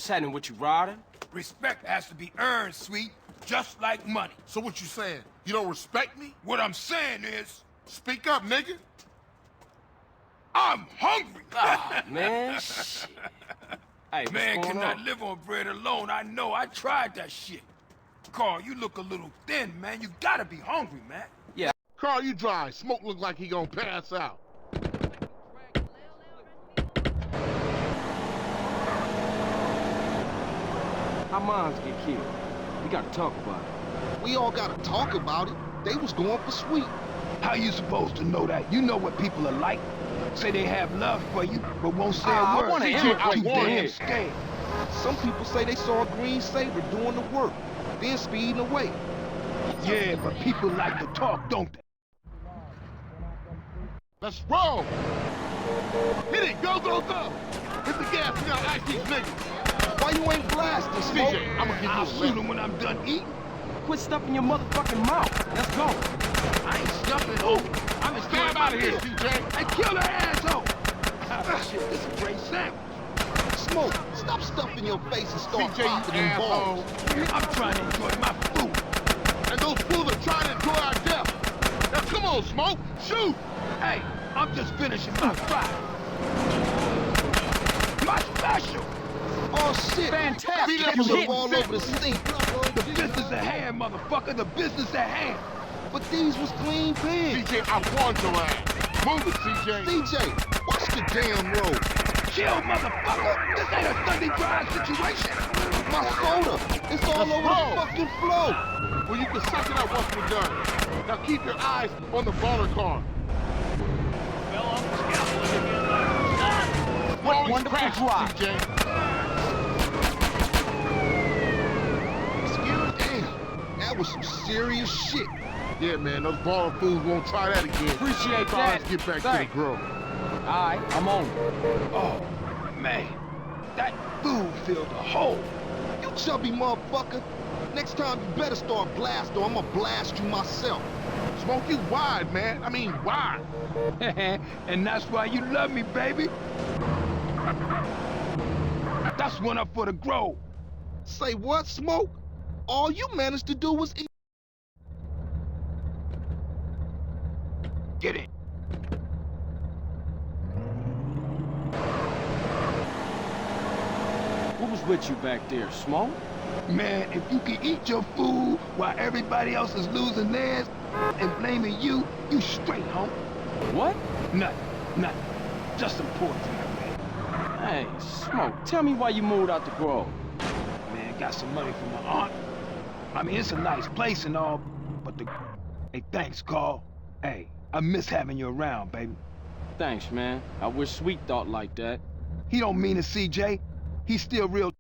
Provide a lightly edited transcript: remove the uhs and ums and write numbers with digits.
What's happening with you, Ryder? Respect has to be earned, sweet, just like money. So what you saying? You don't respect me? What I'm saying is, Speak up, nigga. I'm hungry. Ah, man, shit. Hey, Man what's going cannot on? live on bread alone. I know. I tried that shit. Carl, you look a little thin, man. You gotta be hungry, man. Yeah. Carl, you dry. Smoke look like he gonna pass out. Our moms get killed. We gotta talk about it. We all gotta talk about it. They was going for sweet. How you supposed to know that? You know what people are like. Say they have love for you, but won't say I a word. wanna Too immigrate. damn scared. Some people say they saw a green Saber doing the work, then speeding away. Yeah, but people like to talk, don't they? Let's roll. Hit it. Go, go, go. Hit the gas. We gotta ice these niggas. Why you ain't blasting, Smoke? CJ, I'm gonna give I'll you a shoot lift. him when I'm done eating. Quit stuffing your motherfucking mouth. Let's go. I ain't stuffing who. I'm just Get him out of here, meal. CJ. Hey, kill the asshole. Shit, this is a great sandwich. Smoke, stop stuffing your face and start CJ, you popping them asshole. balls. I'm trying to enjoy my food. And those fools are trying to enjoy our death. Now come on, Smoke. Shoot. Hey, I'm just finishing my fry. My special. Oh shit! Fantastic. That You ketchup hit all over the sink. The business at hand, motherfucker. The business at hand. But these was clean pigs. CJ, I warned your ass. Move it, CJ. CJ, watch the damn road. Chill, motherfucker. This ain't a Sunday drive situation. My soda, it's all Let's over roll. the fucking floor. Well, you can suck it up once we're done. Now keep your eyes on the baller car. What wonderful Crash, drive. CJ. Damn, that was some serious shit. Yeah, man, those baller fools won't try that again. Appreciate So that. let's get back to Thanks. the grill. All right, I'm on it. Oh, man. That food filled a hole. You chubby motherfucker. Next time you better start blasting or I'm gonna blast you myself. Smoke you wide, man. I mean, wide. And that's why you love me, baby. That's one up for the Grove. Say what, Smoke? All you managed to do was eat. Get it. Who was with you back there, Smoke? Man, if you can eat your food while everybody else is losing theirs and blaming you, you straight, homie. What? Nothing. Just some poetry, man. Hey, Smoke, tell me why you moved out the Grove. Man, got some money from my aunt. I mean, it's a nice place and all, but the... Hey, thanks, Carl. Hey, I miss having you around, baby. Thanks, man. I wish Sweet thought like that. He don't mean it, CJ. He's still real